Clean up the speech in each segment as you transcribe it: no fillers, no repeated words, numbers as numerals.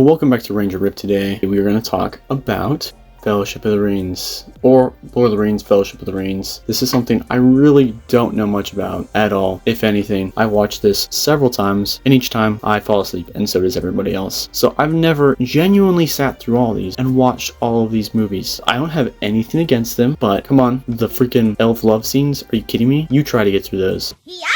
Welcome back to Ranger Rip. Today we are going to talk about Fellowship of the Rings, or Lord of the Rings, Fellowship of the Rings. This is something I really don't know much about at all, if anything. I watched this several times, and each time I fall asleep, and so does everybody else. So I've never genuinely sat through all these and watched all of these movies. I don't have anything against them, but come on, the freaking elf love scenes, are you kidding me? You try to get through those. Yeah!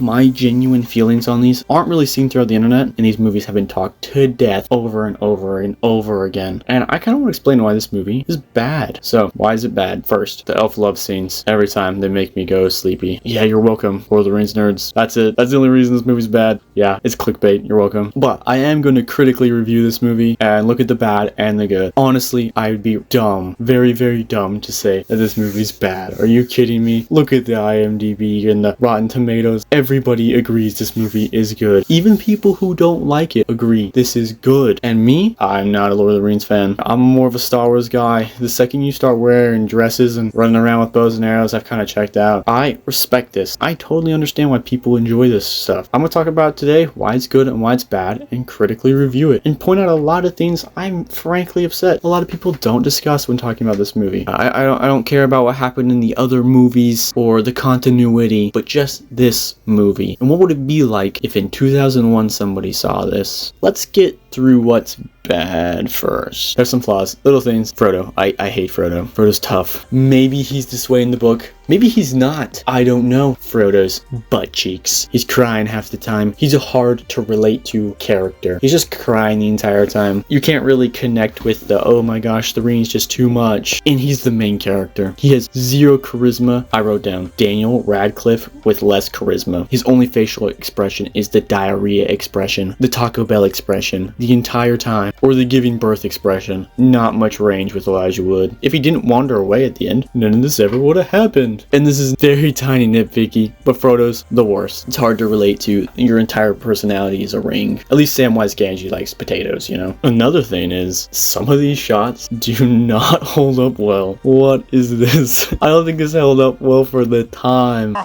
My genuine feelings on these aren't really seen throughout the internet, and these movies have been talked to death over and over and over again. And I kind of want to explain why this movie is bad. So, why is it bad? First, the elf love scenes. Every time they make me go sleepy. Yeah, you're welcome, Lord of the Rings nerds. That's it. That's the only reason this movie's bad. Yeah, it's clickbait. You're welcome. But I am going to critically review this movie and look at the bad and the good. Honestly, I would be dumb, very, very dumb to say that this movie's bad. Are you kidding me? Look at the IMDb and the Rotten Tomatoes. Everybody agrees this movie is good. Even people who don't like it agree this is good. And me, I'm not a Lord of the Rings fan. I'm more of a Star Wars guy. The second you start wearing dresses and running around with bows and arrows, I've kind of checked out. I respect this. I totally understand why people enjoy this stuff. I'm going to talk about today why it's good and why it's bad, and critically review it, and point out a lot of things I'm frankly upset a lot of people don't discuss when talking about this movie. I don't care about what happened in the other movies or the continuity, but just this movie. And what would it be like if in 2001 somebody saw this? Let's get through what's bad first. There's some flaws, little things. Frodo. I hate Frodo. Frodo's tough. Maybe he's this way in the book. Maybe he's not. I don't know. Frodo's butt cheeks. He's crying half the time. He's a hard to relate to character. He's just crying the entire time. You can't really connect with the, oh my gosh, the ring's just too much. And he's the main character. He has zero charisma. I wrote down Daniel Radcliffe with less charisma. His only facial expression is the diarrhea expression, the Taco Bell expression, the entire time, or the giving birth expression. Not much range with Elijah Wood. If he didn't wander away at the end, none of this ever would have happened. And this is very tiny nitpicky, but Frodo's the worst. It's hard to relate to. Your entire personality is a ring. At least Samwise Gamgee likes potatoes, you know? Another thing is, some of these shots do not hold up well. What is this? I don't think this held up well for the time.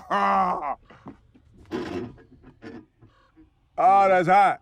Oh, that's hot.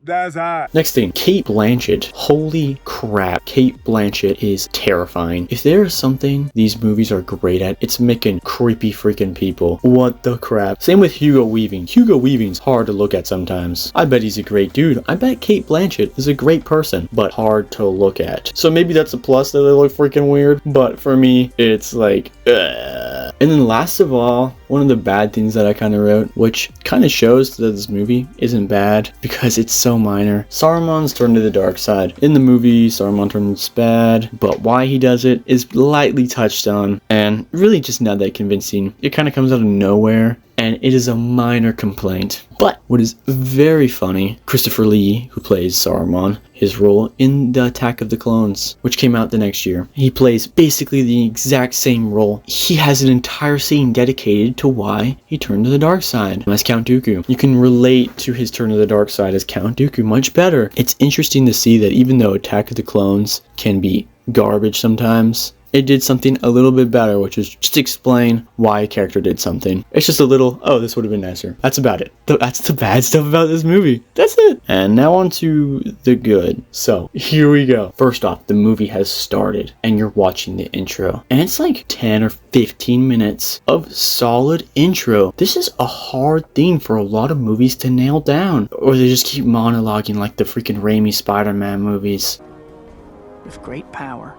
That's hot. Next thing, Cate Blanchett. Holy crap, Cate Blanchett is terrifying. If there is something these movies are great at, it's making creepy freaking people. What the crap? Same with Hugo Weaving. Hugo Weaving's hard to look at sometimes. I bet he's a great dude. I bet Cate Blanchett is a great person, but hard to look at. So maybe that's a plus that they look freaking weird, but for me, it's like, ugh. And then last of all, one of the bad things that I kind of wrote, which kind of shows that this movie isn't bad because it's so minor. Saruman's turned to the dark side. In the movie, Saruman turns bad, but why he does it is lightly touched on, and really just not that convincing. It kind of comes out of nowhere, and it is a minor complaint. But what is very funny, Christopher Lee, who plays Saruman, his role in the Attack of the Clones, which came out the next year. He plays basically the exact same role. He has an entire scene dedicated to why he turned to the dark side as Count Dooku. You can relate to his turn to the dark side as Count Dooku much better. It's interesting to see that even though Attack of the Clones can be garbage sometimes, it did something a little bit better, which is just explain why a character did something. It's just a little, oh, this would have been nicer. That's about it. That's the bad stuff about this movie. That's it. And now on to the good. So, here we go. First off, the movie has started, and you're watching the intro. And it's like 10 or 15 minutes of solid intro. This is a hard thing for a lot of movies to nail down. Or they just keep monologuing like the freaking Raimi Spider-Man movies. With great power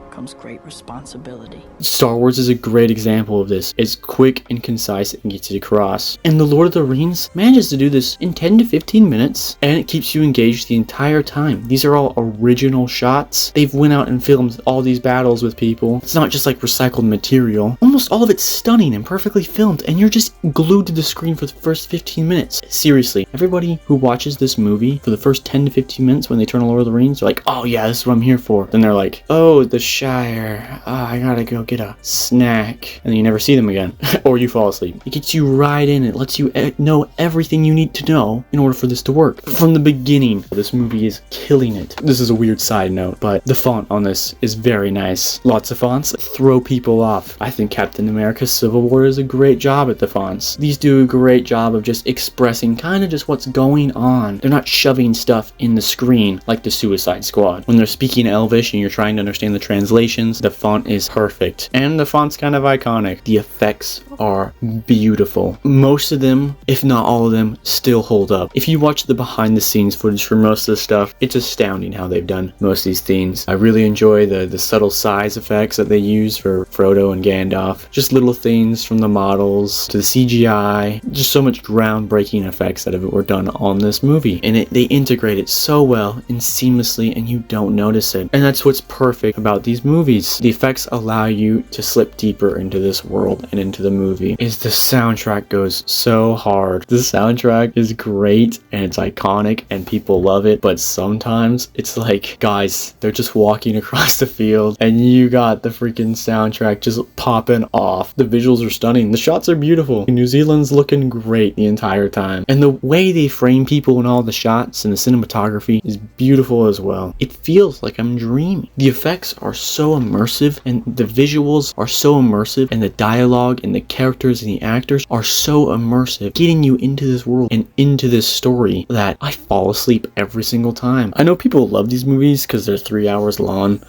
comes great responsibility. Star Wars is a great example of this. It's quick and concise and gets it across. And The Lord of the Rings manages to do this in 10 to 15 minutes, and it keeps you engaged the entire time. These are all original shots. They've went out and filmed all these battles with people. It's not just like recycled material. Almost all of it's stunning and perfectly filmed, and you're just glued to the screen for the first 15 minutes. Seriously, everybody who watches this movie for the first 10 to 15 minutes when they turn on Lord of the Rings, they're like, oh yeah, this is what I'm here for. Then they're like, oh, the Shire. I gotta go get a snack. And then you never see them again. Or you fall asleep. It gets you right in. It lets you know everything you need to know in order for this to work. From the beginning, this movie is killing it. This is a weird side note, but the font on this is very nice. Lots of fonts throw people off. I think Captain America Civil War does a great job at the fonts. These do a great job of just expressing kind of just what's going on. They're not shoving stuff in the screen like the Suicide Squad. When they're speaking Elvish and you're trying to understand the translations, the font is perfect. And the font's kind of iconic. The effects are beautiful. Most of them, if not all of them, still hold up. If you watch the behind the scenes footage for most of the stuff, it's astounding how they've done most of these things. I really enjoy the subtle size effects that they use for Frodo and Gandalf. Just little things from the models to the CGI. Just so much groundbreaking effects that were done on this movie. And they integrate it so well and seamlessly, and you don't notice it. And that's what's perfect about these movies. The effects allow you to slip deeper into this world and into the movie. Is the soundtrack goes so hard. The soundtrack is great and it's iconic and people love it, but sometimes it's like, guys, they're just walking across the field and you got the freaking soundtrack just popping off. The visuals are stunning. The shots are beautiful. New Zealand's looking great the entire time. And the way they frame people in all the shots and the cinematography is beautiful as well. It feels like I'm dreaming. The effects are so immersive and the visuals are so immersive and the dialogue and the characters and the actors are so immersive, getting you into this world and into this story that I fall asleep every single time. I know people love these movies because they're 3 hours long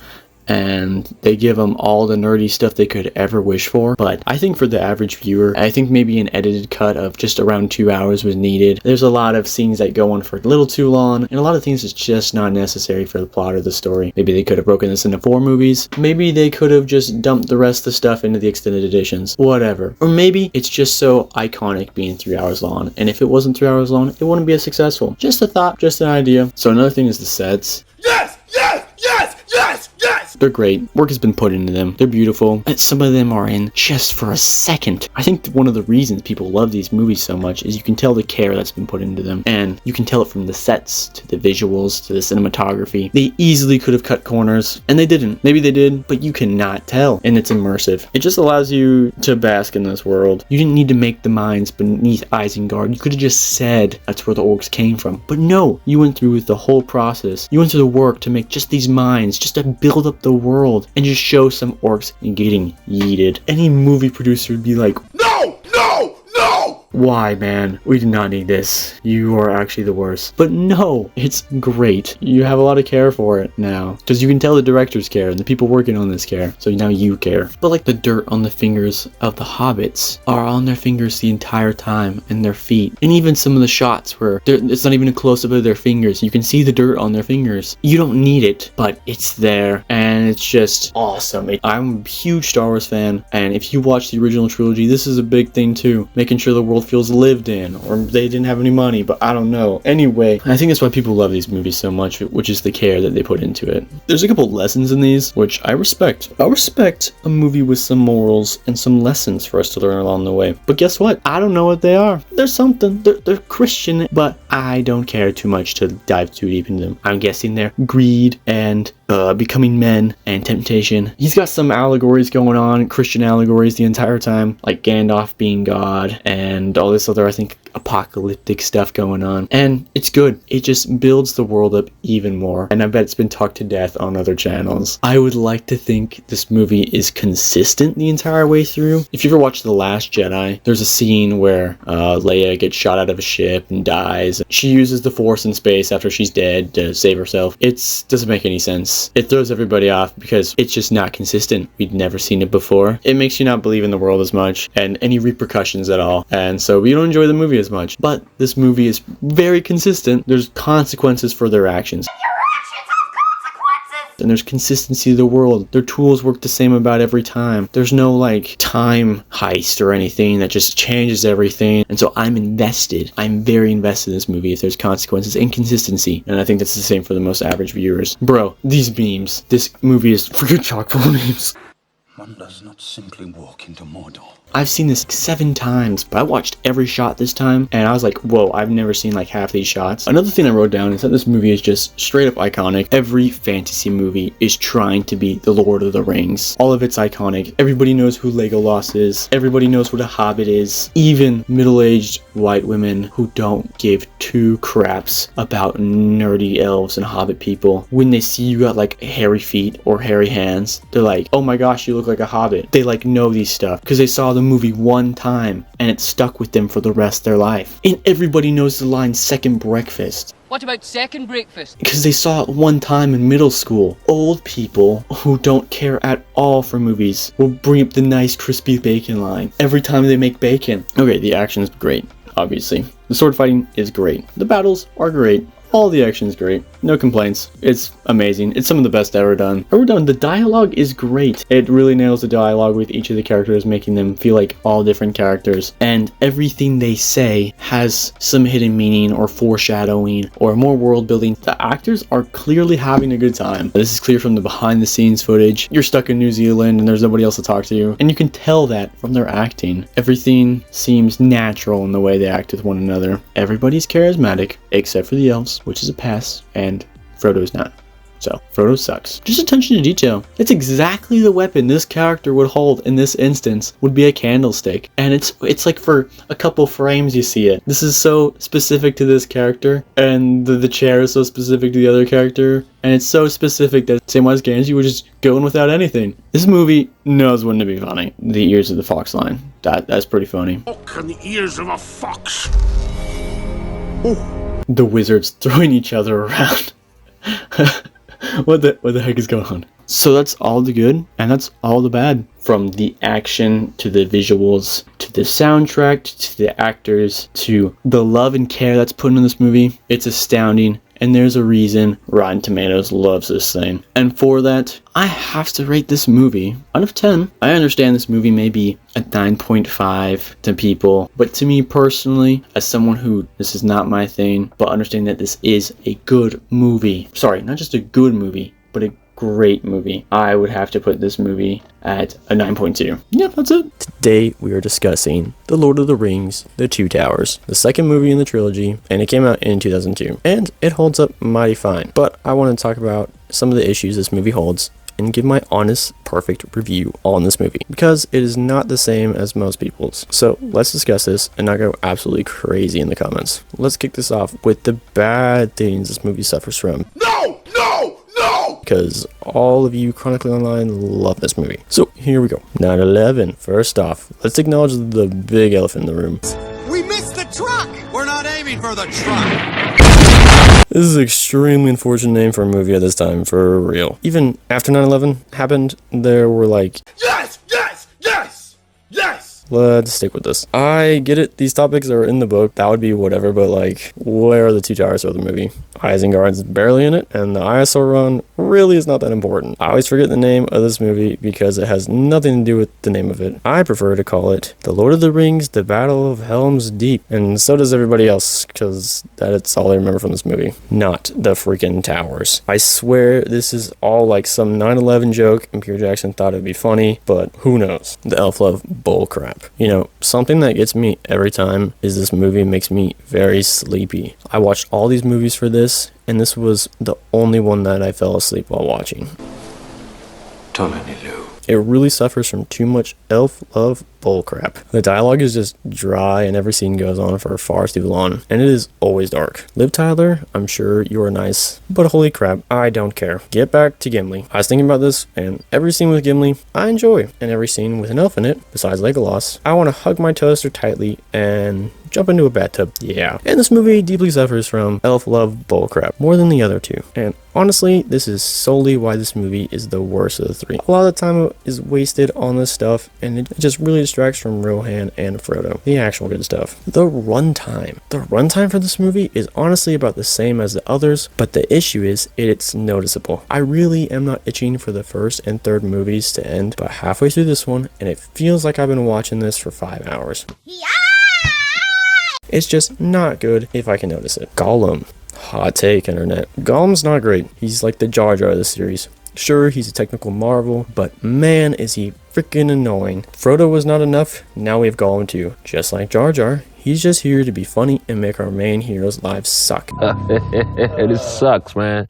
and they give them all the nerdy stuff they could ever wish for, but I think for the average viewer, I think maybe an edited cut of just around 2 hours was needed. There's a lot of scenes that go on for a little too long, and a lot of things that's just not necessary for the plot of the story. Maybe they could have broken this into 4 movies. Maybe they could have just dumped the rest of the stuff into the extended editions. Whatever. Or maybe it's just so iconic being 3 hours long, and if it wasn't 3 hours long, it wouldn't be as successful. Just a thought, just an idea. So another thing is the sets. Yes! Yes! Yes! Yes! Yes! They're great. Work has been put into them. They're beautiful. And some of them are in just for a second. I think one of the reasons people love these movies so much is you can tell the care that's been put into them. And you can tell it from the sets to the visuals to the cinematography. They easily could have cut corners, and they didn't. Maybe they did, but you cannot tell. And it's immersive. It just allows you to bask in this world. You didn't need to make the mines beneath Isengard. You could have just said that's where the orcs came from. But no, you went through with the whole process. You went through the work to make just these mines, just to build up the world and just show some orcs getting yeeted. Any movie producer would be like, No! No! No! why, man? We did not need this. You are actually the worst. But no, it's great. You have a lot of care for it now. Because you can tell the directors care and the people working on this care. So now you care. But like the dirt on the fingers of the hobbits are on their fingers the entire time and their feet. And even some of the shots where it's not even a close-up of their fingers. You can see the dirt on their fingers. You don't need it, but it's there. And it's just awesome. I'm a huge Star Wars fan. And if you watch the original trilogy, this is a big thing too. Making sure the world feels lived in, or they didn't have any money, but I don't know. Anyway, I think that's why people love these movies so much, which is the care that they put into it. There's a couple lessons in these, which I respect. I respect a movie with some morals and some lessons for us to learn along the way. But guess what? I don't know what they are. There's something. They're Christian, but I don't care too much to dive too deep into them. I'm guessing they're greed and becoming men and temptation. He's got some allegories going on, Christian allegories the entire time, like Gandalf being God and all this other, I think, apocalyptic stuff going on. And it's good. It just builds the world up even more. And I bet it's been talked to death on other channels. I would like to think this movie is consistent the entire way through. If you ever watched The Last Jedi, there's a scene where Leia gets shot out of a ship and dies. She uses the Force in space after she's dead to save herself. It doesn't make any sense. It throws everybody off because it's just not consistent. We'd never seen it before. It makes you not believe in the world as much and any repercussions at all. And so we don't enjoy the movie as much. But this movie is very consistent. There's consequences for their actions. And there's consistency to the world. Their tools work the same about every time. There's no like time heist or anything that just changes everything. And so I'm invested. I'm very invested in this movie if there's consequences and consistency. And I think that's the same for the most average viewers. Bro, these memes. This movie is freaking chock full of memes. One does not simply walk into Mordor. I've seen this 7 times, but I watched every shot this time, and I was like, whoa, I've never seen like half these shots. Another thing I wrote down is that this movie is just straight up iconic. Every fantasy movie is trying to be the Lord of the Rings. All of it's iconic. Everybody knows who Legolas is. Everybody knows what a hobbit is. Even middle-aged white women who don't give 2 craps about nerdy elves and hobbit people, when they see you got like hairy feet or hairy hands, they're like, oh my gosh, you look like a hobbit. They like know these stuff because they saw the movie one time and it stuck with them for the rest of their life. And everybody knows the line second breakfast. What about second breakfast? Because they saw it one time in middle school. Old people who don't care at all for movies will bring up the nice crispy bacon line every time they make bacon. Okay, the action is great, obviously. The sword fighting is great. The battles are great. All the action is great. No complaints. It's amazing. It's some of the best ever done. The dialogue is great. It really nails the dialogue with each of the characters, making them feel like all different characters. And everything they say has some hidden meaning or foreshadowing or more world building. The actors are clearly having a good time. This is clear from the behind the scenes footage. You're stuck in New Zealand and there's nobody else to talk to you. And you can tell that from their acting. Everything seems natural in the way they act with one another. Everybody's charismatic except for the elves, which is a pass, and Frodo's not. So, Frodo sucks. Just attention to detail. It's exactly the weapon this character would hold in this instance would be a candlestick. And it's like for a couple frames you see it. This is so specific to this character, and the chair is so specific to the other character, and it's so specific that Samwise Gamgee would just go in without anything. This movie knows when to be funny. The ears of the fox line. That's pretty funny. And the ears of a fox. The wizards throwing each other around. What the heck is going on? So that's all the good and that's all the bad. From the action to the visuals to the soundtrack to the actors to the love and care that's put in this movie. It's astounding. And there's a reason Rotten Tomatoes loves this thing. And for that, I have to rate this movie out of 10. I understand this movie may be a 9.5 to people, but to me personally, as someone who this is not my thing, but understanding that this is a good movie. Sorry, not just a good movie, but a great movie. I would have to put this movie at a 9.2. Yeah, that's it. Today we are discussing The Lord of the Rings, The Two Towers, the second movie in the trilogy, and it came out in 2002. And it holds up mighty fine. But I want to talk about some of the issues this movie holds and give my honest, perfect review on this movie, because it is not the same as most people's. So let's discuss this and not go absolutely crazy in the comments. Let's kick this off with the bad things this movie suffers from. No! No! No! Because all of you chronically online love this movie. So here we go. 9/11. First off, let's acknowledge the big elephant in the room. We missed the truck! We're not aiming for the truck! This is an extremely unfortunate name for a movie at this time, for real. Even after 9/11 happened, there were like, Yes! Yes! Yes! Yes! let's stick with this. I get it, these topics are in the book, that would be whatever, but like, where are the two towers of the movie? Isengard's barely in it, and the ISO run really is not that important. I always forget the name of this movie because it has nothing to do with the name of it. I prefer to call it The Lord of the Rings, The Battle of Helm's Deep, and so does everybody else, because that's all I remember from this movie. Not the freaking towers. I swear this is all like some 9/11 joke, and Peter Jackson thought it'd be funny, but who knows? The elf love bullcrap. You know, something that gets me every time is this movie makes me very sleepy. I watched all these movies for this, and this was the only one that I fell asleep while watching. It really suffers from too much elf love bullcrap. The dialogue is just dry and every scene goes on for far too long, and it is always dark. Liv Tyler, I'm sure you are nice, but holy crap, I don't care. Get back to Gimli. I was thinking about this, and every scene with Gimli, I enjoy, and every scene with an elf in it, besides Legolas, I want to hug my toaster tightly and jump into a bathtub. Yeah. And this movie deeply suffers from elf love bullcrap more than the other two. And honestly, this is solely why this movie is the worst of the three. A lot of the time is wasted on this stuff, and it just really distracts from Rohan and Frodo, the actual good stuff. The runtime for this movie is honestly about the same as the others, but the issue is it's noticeable. I really am not itching for the first and third movies to end, but halfway through this one, and it feels like I've been watching this for 5 hours. It's just not good if I can notice it. Gollum. Hot take, internet. Gollum's not great. He's like the Jar Jar of the series. Sure, he's a technical marvel, but man, is he freaking annoying. Frodo was not enough, now we have Gollum too. Just like Jar Jar, he's just here to be funny and make our main heroes' lives suck. This sucks, man.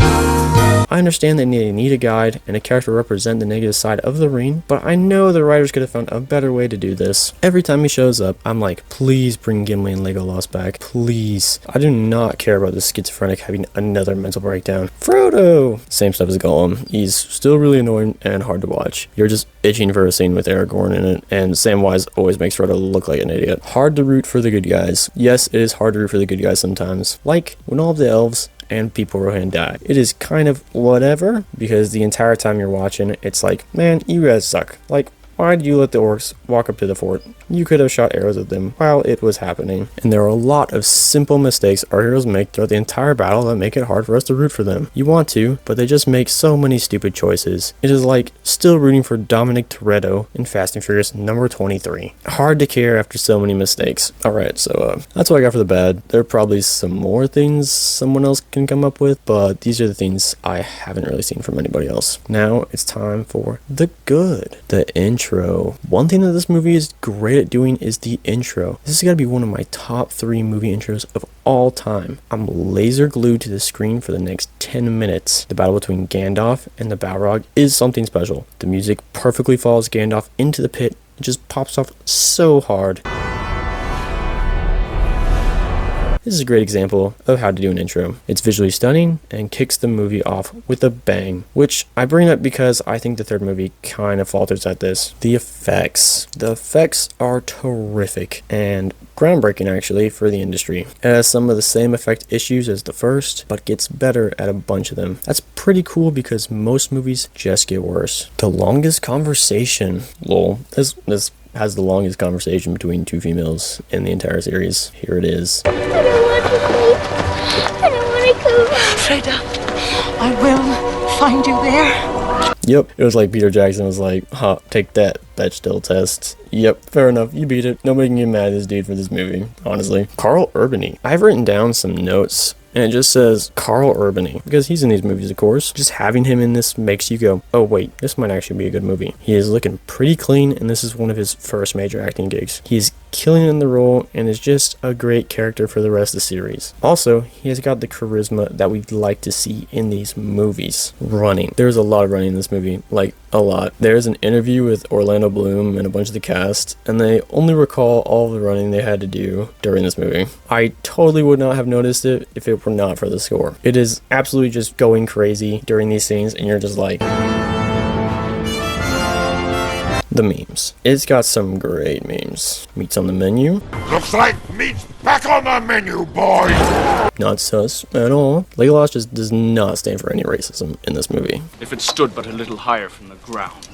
I understand they need a guide and a character to represent the negative side of the ring, but I know the writers could have found a better way to do this. Every time he shows up, I'm like, please bring Gimli and Legolas back, please. I do not care about this schizophrenic having another mental breakdown. Frodo! Same stuff as Gollum. He's still really annoying and hard to watch. You're just itching for a scene with Aragorn in it, and Samwise always makes Frodo look like an idiot. Hard to root for the good guys. Yes, it is hard to root for the good guys sometimes. Like when all of the elves and people Rohan die. It is kind of whatever, because the entire time you're watching, it's like, man, you guys suck. Like, why did you let the orcs walk up to the fort? You could have shot arrows at them while it was happening. And there are a lot of simple mistakes our heroes make throughout the entire battle that make it hard for us to root for them. You want to, but they just make so many stupid choices. It is like still rooting for Dominic Toretto in Fast and Furious number 23. Hard to care after so many mistakes. Alright, so that's what I got for the bad. There are probably some more things someone else can come up with, but these are the things I haven't really seen from anybody else. Now it's time for the good. The intro. One thing that this movie is great at doing is the intro. This has got to be one of my top 3 movie intros of all time. I'm laser glued to the screen for the next 10 minutes. The battle between Gandalf and the Balrog is something special. The music perfectly follows Gandalf into the pit. It just pops off so hard. This is a great example of how to do an intro. It's visually stunning and kicks the movie off with a bang, which I bring up because I think the third movie kind of falters at this. The effects. The effects are terrific and groundbreaking actually for the industry. It has some of the same effect issues as the first, but gets better at a bunch of them. That's pretty cool because most movies just get worse. The longest conversation. Lol. This has the longest conversation between 2 females in the entire series. Here it is. I don't want to leave. I don't want to go back. Freda, I will find you there. Yep, it was like Peter Jackson was like, huh, take that, Bechdel test. Yep, fair enough, you beat it. Nobody can get mad at this dude for this movie, honestly. Carl Urbany. I've written down some notes, and it just says Carl Urbany, because he's in these movies, of course. Just having him in this makes you go, oh wait, this might actually be a good movie. He is looking pretty clean, and this is one of his first major acting gigs. He's killing in the role, and is just a great character for the rest of the series. Also, he has got the charisma that we'd like to see in these movies. Running. There's a lot of running in this movie, like a lot. There's an interview with Orlando Bloom and a bunch of the cast, and they only recall all the running they had to do during this movie. I totally would not have noticed it if it were not for the score. It is absolutely just going crazy during these scenes, and you're just like... The memes. It's got some great memes. Meat's on the menu. Looks like meat's back on the menu, boys! Not sus at all. Legolas just does not stand for any racism in this movie. If it stood but a little higher from the ground.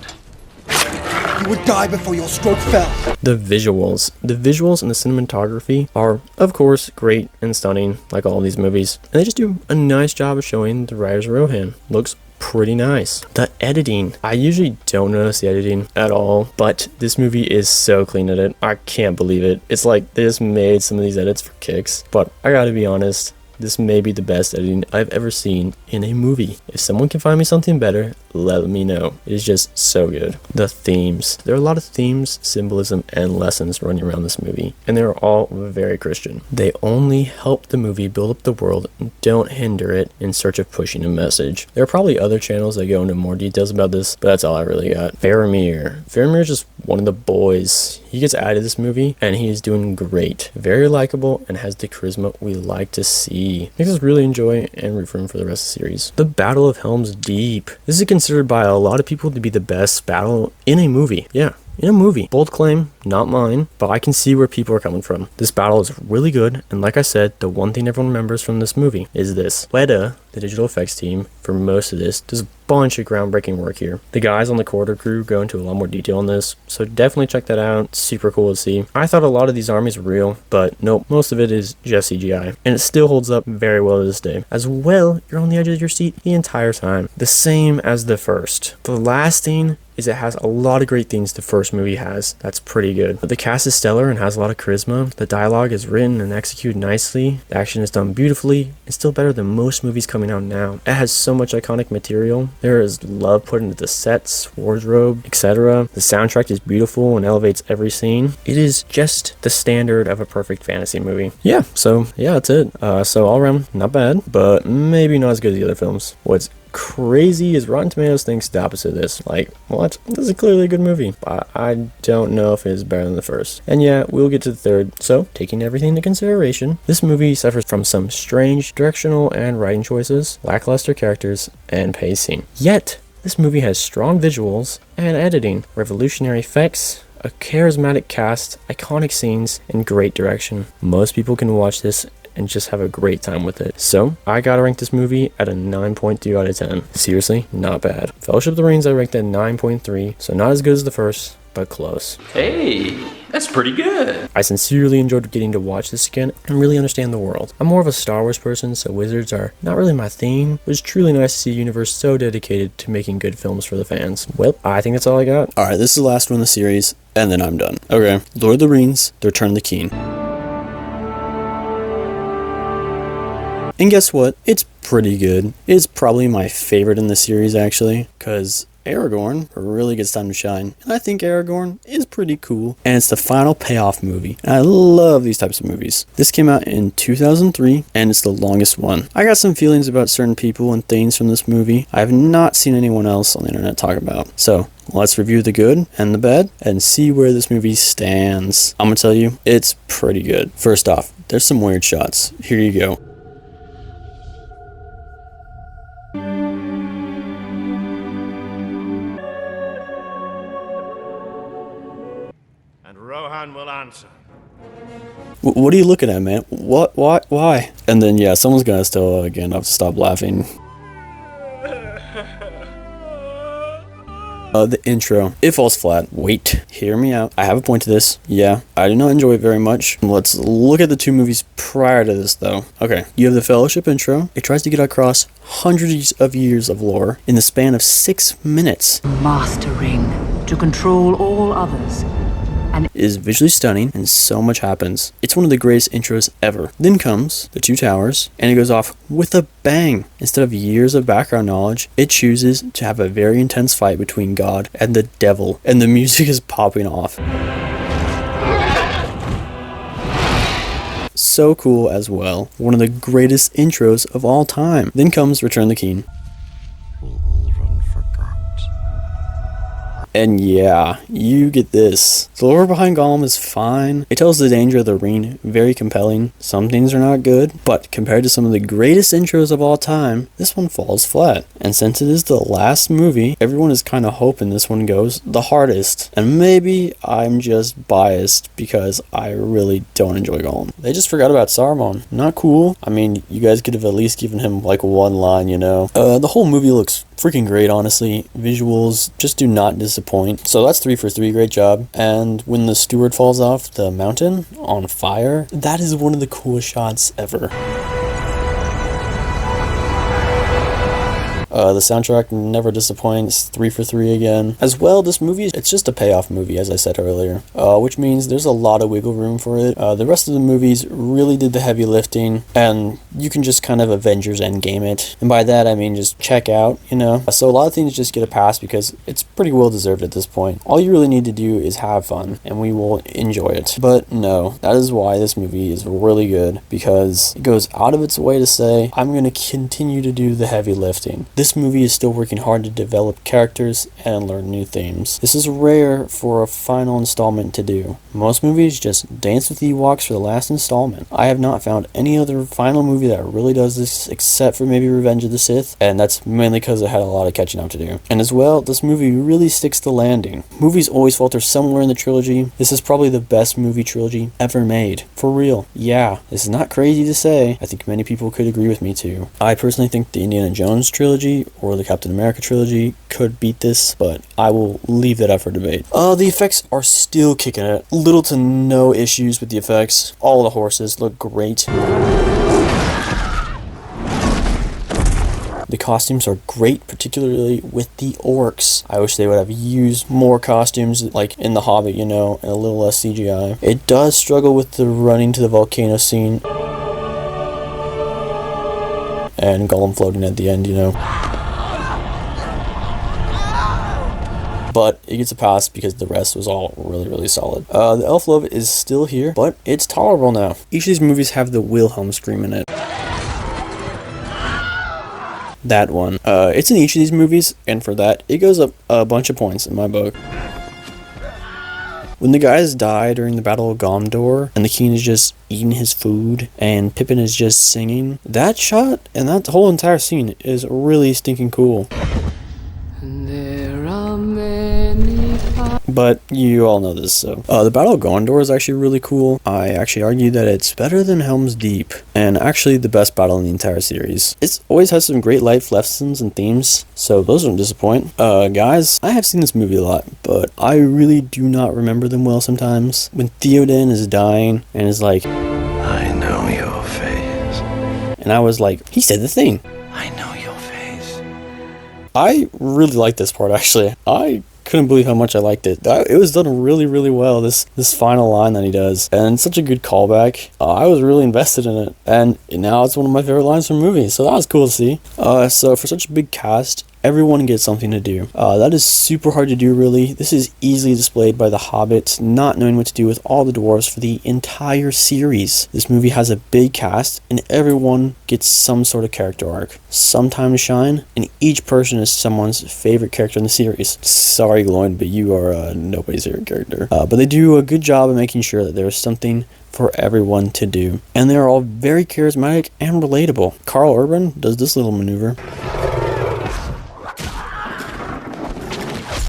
You would die before your stroke fell. The visuals. The visuals and the cinematography are, of course, great and stunning, like all of these movies. And they just do a nice job of showing the writers of Rohan. Looks pretty nice. The editing. I usually don't notice the editing at all, but this movie is so clean at it. I can't believe it. It's like they just made some of these edits for kicks, but I gotta be honest, this may be the best editing I've ever seen in a movie. If someone can find me something better, let me know. It is just so good. The themes. There are a lot of themes, symbolism, and lessons running around this movie, and they're all very Christian. They only help the movie build up the world and don't hinder it in search of pushing a message. There are probably other channels that go into more details about this, but that's all I really got. Faramir. Faramir is just one of the boys. He gets added to this movie, and he is doing great. Very likable, and has the charisma we like to see. Makes us really enjoy and root for him for the rest of the series. The Battle of Helm's Deep. This is considered by a lot of people to be the best battle in a movie. Yeah, in a movie. Bold claim, not mine, but I can see where people are coming from. This battle is really good, and like I said, the one thing everyone remembers from this movie is this. Weta, the digital effects team, for most of this, does a bunch of groundbreaking work here. The guys on the quarter crew go into a lot more detail on this, so definitely check that out. Super cool to see. I thought a lot of these armies were real, but nope, most of it is just CGI, and it still holds up very well to this day. As well, you're on the edge of your seat the entire time. The same as the first. The last thing is it has a lot of great things the first movie has. That's pretty good. The cast is stellar and has a lot of charisma. The dialogue is written and executed nicely. The action is done beautifully. It's still better than most movies coming out now. It has so much iconic material. There is love put into the sets, wardrobe, etc. The soundtrack is beautiful and elevates every scene. It is just the standard of a perfect fantasy movie. Yeah, so yeah, that's it. So all around, not bad, but maybe not as good as the other films. What's crazy is Rotten Tomatoes thinks the opposite of this. Like, what? This is clearly a good movie, but I don't know if it is better than the first. And yeah, we'll get to the third. So, taking everything into consideration, this movie suffers from some strange directional and writing choices, lackluster characters, and pacing. Yet, this movie has strong visuals and editing, revolutionary effects, a charismatic cast, iconic scenes, and great direction. Most people can watch this and just have a great time with it. So, I gotta rank this movie at a 9.2 out of 10. Seriously, not bad. Fellowship of the Rings I ranked at 9.3, so not as good as the first, but close. Hey, that's pretty good. I sincerely enjoyed getting to watch this again and really understand the world. I'm more of a Star Wars person, so wizards are not really my theme, but it's truly nice to see a universe so dedicated to making good films for the fans. Well, I think that's all I got. Alright, this is the last one in the series, and then I'm done. Okay, Lord of the Rings, The Return of the King. And guess what? It's pretty good. It's probably my favorite in the series, actually, because Aragorn really gets time to shine. And I think Aragorn is pretty cool. And it's the final payoff movie. And I love these types of movies. This came out in 2003, and it's the longest one. I got some feelings about certain people and things from this movie I have not seen anyone else on the internet talk about. So, let's review the good and the bad and see where this movie stands. I'm gonna tell you, it's pretty good. First off, there's some weird shots. Here you go. Rohan will answer. What are you looking at, man? What? Why? And then, yeah, someone's gonna still, again, have to stop laughing. The intro. It falls flat. Wait. Hear me out. I have a point to this. Yeah, I did not enjoy it very much. Let's look at the two movies prior to this, though. Okay, you have the Fellowship intro. It tries to get across hundreds of years of lore in the span of 6 minutes. Mastering to control all others. It is visually stunning, and so much happens. It's one of the greatest intros ever. Then comes the Two Towers, and it goes off with a bang. Instead of years of background knowledge, it chooses to have a very intense fight between God and the devil, and the music is popping off. So cool as well. One of the greatest intros of all time. Then comes Return of the King. And yeah, you get this. The lore behind Gollum is fine. It tells the danger of the ring, very compelling. Some things are not good, but compared to some of the greatest intros of all time, this one falls flat. And since it is the last movie, everyone is kind of hoping this one goes the hardest. And maybe I'm just biased because I really don't enjoy Gollum. They just forgot about Saruman. Not cool. I mean, you guys could have at least given him like one line, you know. The whole movie looks freaking great, honestly. Visuals just do not disappoint. So that's 3 for 3, great job. And when the steward falls off the mountain on fire, that is one of the coolest shots ever. The soundtrack never disappoints, 3 for 3 again. As well, this movie, it's just a payoff movie, as I said earlier, which means there's a lot of wiggle room for it. The rest of the movies really did the heavy lifting, and you can just kind of Avengers Endgame it. And by that, I mean just check out, you know. So a lot of things just get a pass because it's pretty well deserved at this point. All you really need to do is have fun, and we will enjoy it. But no, that is why this movie is really good, because it goes out of its way to say, I'm going to continue to do the heavy lifting. This movie is still working hard to develop characters and learn new themes. This is rare for a final installment to do. Most movies just dance with Ewoks for the last installment. I have not found any other final movie that really does this except for maybe Revenge of the Sith, and that's mainly because it had a lot of catching up to do. And as well, this movie really sticks the landing. Movies always falter somewhere in the trilogy. This is probably the best movie trilogy ever made. For real. Yeah, this is not crazy to say. I think many people could agree with me too. I personally think the Indiana Jones trilogy or the Captain America trilogy could beat this, but I will leave that up for debate. The effects are still kicking it. Little to no issues with the effects. All the horses look great. The costumes are great, particularly with the orcs. I wish they would have used more costumes like in The Hobbit, you know, and a little less CGI. It does struggle with the running to the volcano scene and Gollum floating at the end, you know. But it gets a pass because the rest was all really solid. The elf love is still here, but it's tolerable now. Each of these movies have the Wilhelm scream in it. That one. It's in each of these movies, and for that, it goes up a bunch of points in my book. When the guys die during the Battle of Gondor, and the king is just eating his food, and Pippin is just singing, that shot and that whole entire scene is really stinking cool. But you all know this, so. The Battle of Gondor is actually really cool. I actually argue that it's better than Helm's Deep, and actually the best battle in the entire series. It always has some great life lessons and themes, so those don't disappoint. Guys, I have seen this movie a lot, but I really do not remember them well sometimes. When Theoden is dying, and is like, I know your face. And I was like, he said the thing. I know your face. I really like this part, actually. I couldn't believe how much I liked it. It was done really well, this final line that he does, and it's such a good callback. I was really invested in it, and now it's one of my favorite lines from movies, so that was cool to see. So for such a big cast, everyone gets something to do. That is super hard to do, really. This is easily displayed by the hobbits not knowing what to do with all the dwarves for the entire series. This movie has a big cast, and everyone gets some sort of character arc, some time to shine, and each person is someone's favorite character in the series. Sorry, Gloin, but you are nobody's favorite character. But they do a good job of making sure that there's something for everyone to do. And they're all very charismatic and relatable. Karl Urban does this little maneuver.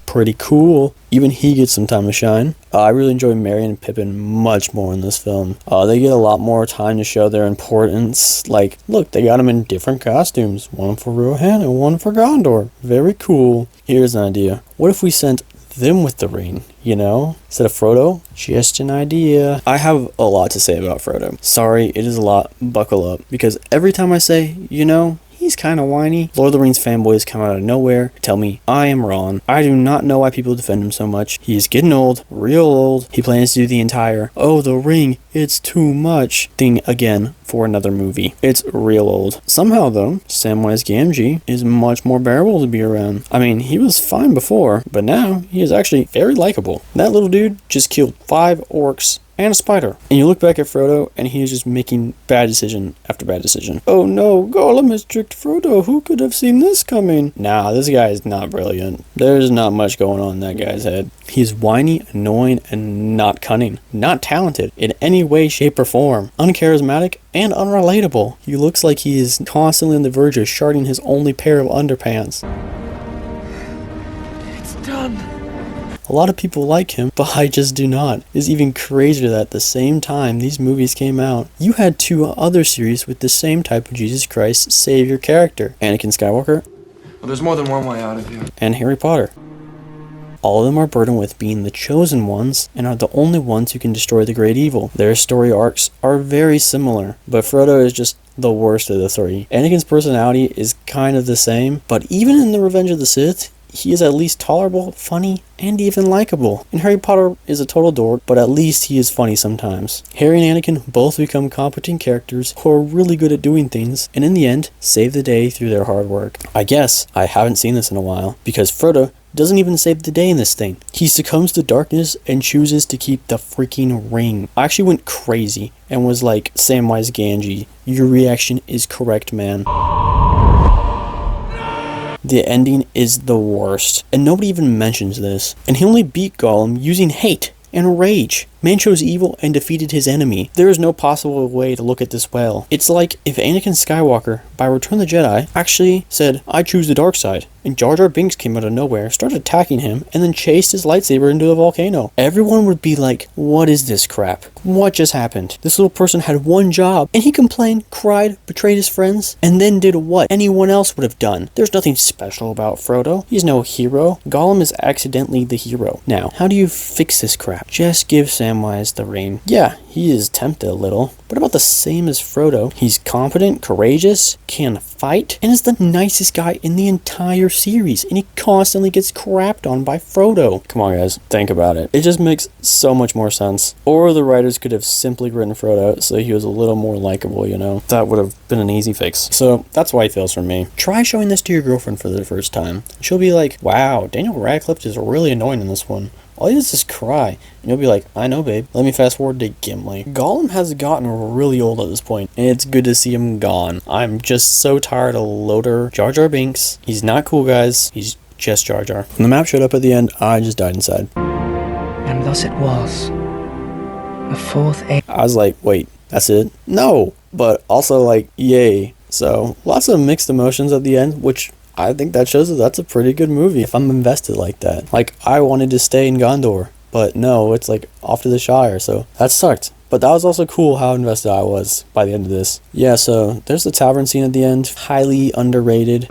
Pretty cool. Even he gets some time to shine. I really enjoy Merry and Pippin much more in this film. They get a lot more time to show their importance. Like, look, they got them in different costumes. One for Rohan and one for Gondor. Very cool. Here's an idea. What if we sent them with the ring, you know? Instead of Frodo? Just an idea. I have a lot to say about Frodo. Sorry, it is a lot. Buckle up. Because every time I say, you know, he's kind of whiny, Lord of the Rings fanboys come out of nowhere, tell me I am wrong. I do not know why people defend him so much. He is getting old, real old. He plans to do the entire, oh, the ring, it's too much thing again for another movie. It's real old. Somehow, though, Samwise Gamgee is much more bearable to be around. I mean, he was fine before, but now he is actually very likable. That little dude just killed 5 orcs and a spider. And you look back at Frodo, and he is just making bad decision after bad decision. Oh no, Gollum has tricked Frodo. Who could have seen this coming? Nah, this guy is not brilliant. There's not much going on in that guy's head. He's whiny, annoying, and not cunning. Not talented in any way, shape, or form. Uncharismatic and unrelatable. He looks like he is constantly on the verge of sharding his only pair of underpants. It's done. A lot of people like him, but I just do not. It's even crazier that at the same time these movies came out, you had 2 other series with the same type of Jesus Christ Savior character. Anakin Skywalker. Well, there's more than one way out of here. And Harry Potter. All of them are burdened with being the chosen ones and are the only ones who can destroy the great evil. Their story arcs are very similar, but Frodo is just the worst of the 3. Anakin's personality is kind of the same, but even in The Revenge of the Sith, he is at least tolerable, funny, and even likable. And Harry Potter is a total dork, but at least he is funny sometimes. Harry and Anakin both become competent characters who are really good at doing things, and in the end, save the day through their hard work. I guess I haven't seen this in a while, because Frodo doesn't even save the day in this thing. He succumbs to darkness and chooses to keep the freaking ring. I actually went crazy and was like, Samwise Gamgee, your reaction is correct, man. The ending is the worst, and nobody even mentions this. And he only beat Gollum using hate and rage. Man chose evil and defeated his enemy. There is no possible way to look at this well. It's like if Anakin Skywalker, by Return of the Jedi, actually said, I choose the dark side, and Jar Jar Binks came out of nowhere, started attacking him, and then chased his lightsaber into a volcano. Everyone would be like, what is this crap? What just happened? This little person had one job, and he complained, cried, betrayed his friends, and then did what anyone else would have done. There's nothing special about Frodo. He's no hero. Gollum is accidentally the hero. Now, how do you fix this crap? Just give Sam Samwise the Ring. Yeah, he is tempted a little, but about the same as Frodo. He's competent, courageous, can fight, and is the nicest guy in the entire series, and he constantly gets crapped on by Frodo. Come on guys, think about it. It just makes so much more sense. Or the writers could have simply written Frodo so he was a little more likable, you know? That would have been an easy fix. So that's why he fails for me. Try showing this to your girlfriend for the first time. She'll be like, wow, Daniel Radcliffe is really annoying in this one. All he does is cry. And you'll be like, I know, babe. Let me fast forward to Gimli. Gollum has gotten really old at this point, and it's good to see him gone. I'm just so tired of Loader Jar Jar Binks. He's not cool, guys. He's just Jar Jar. When the map showed up at the end, I just died inside. And thus it was. A fourth age. I was like, wait, that's it? No! But also like, yay. So, lots of mixed emotions at the end, which I think that shows that that's a pretty good movie if I'm invested like that. Like, I wanted to stay in Gondor, but no, it's like off to the Shire, so that sucked. But that was also cool how invested I was by the end of this. Yeah, so there's the tavern scene at the end. Highly underrated.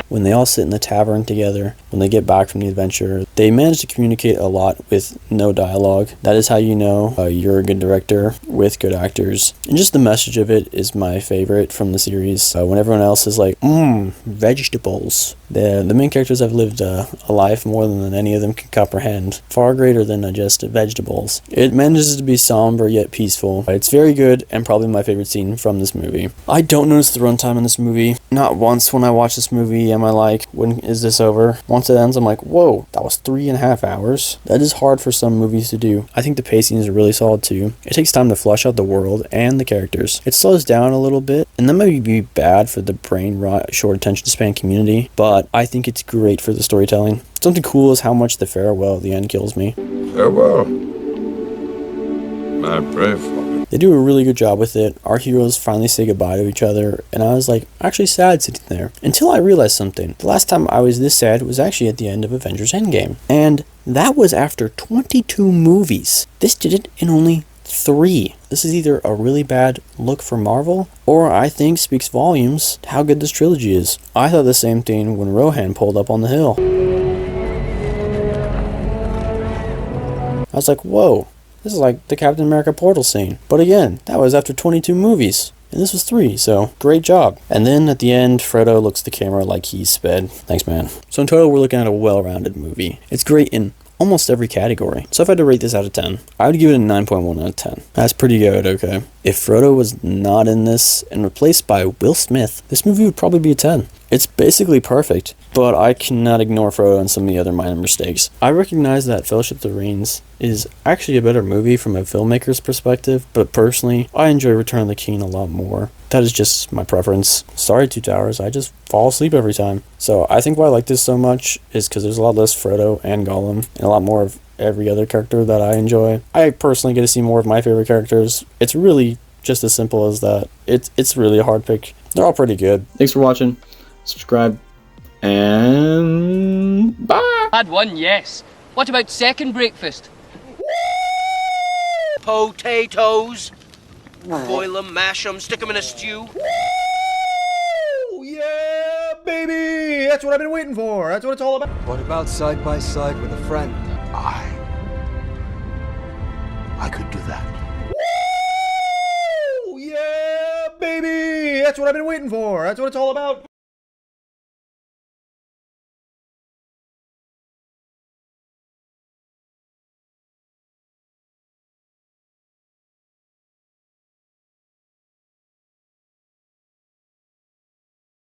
When they all sit in the tavern together, when they get back from the adventure, they manage to communicate a lot with no dialogue. That is how you know you're a good director with good actors. And just the message of it is my favorite from the series. When everyone else is like, vegetables. The main characters have lived a life more than any of them can comprehend. Far greater than just vegetables. It manages to be somber yet peaceful. It's very good and probably my favorite scene from this movie. I don't notice the runtime in this movie. Not once when I watch this movie am I like, when is this over? Once it ends, I'm like, whoa, that was 3.5 hours. That is hard for some movies to do. I think the pacing is really solid too. It takes time to flesh out the world and the characters. It slows down a little bit, and that might be bad for the brain rot, short attention span community, but I think it's great for the storytelling. Something cool is how much the farewell at the end kills me. Farewell, my brave father. They do a really good job with it. Our heroes finally say goodbye to each other, and I was like, actually sad sitting there. Until I realized something. The last time I was this sad was actually at the end of Avengers Endgame. And that was after 22 movies. This did it in only 3. This is either a really bad look for Marvel, or I think speaks volumes to how good this trilogy is. I thought the same thing when Rohan pulled up on the hill. I was like, whoa. This is like the Captain America portal scene. But again, that was after 22 movies. And this was 3, so great job. And then at the end, Frodo looks at the camera like he's sped. Thanks, man. So in total, we're looking at a well-rounded movie. It's great in almost every category. So if I had to rate this out of 10, I would give it a 9.1 out of 10. That's pretty good, okay? If Frodo was not in this and replaced by Will Smith, this movie would probably be a 10. It's basically perfect, but I cannot ignore Frodo and some of the other minor mistakes. I recognize that Fellowship of the Rings is actually a better movie from a filmmaker's perspective, but personally, I enjoy Return of the King a lot more. That is just my preference. Sorry, Two Towers, I just fall asleep every time. So I think why I like this so much is because there's a lot less Frodo and Gollum, and a lot more of every other character that I enjoy. I personally get to see more of my favorite characters. It's really just as simple as that. It's really a hard pick. They're all pretty good. Thanks for watching. Subscribe. And bye. Had one, yes. What about second breakfast? Potatoes. Boil them, mash them, stick them in a stew. Yeah, baby! That's what I've been waiting for. That's what it's all about. What about side by side with a friend? I could do that. Yeah, baby! That's what I've been waiting for. That's what it's all about.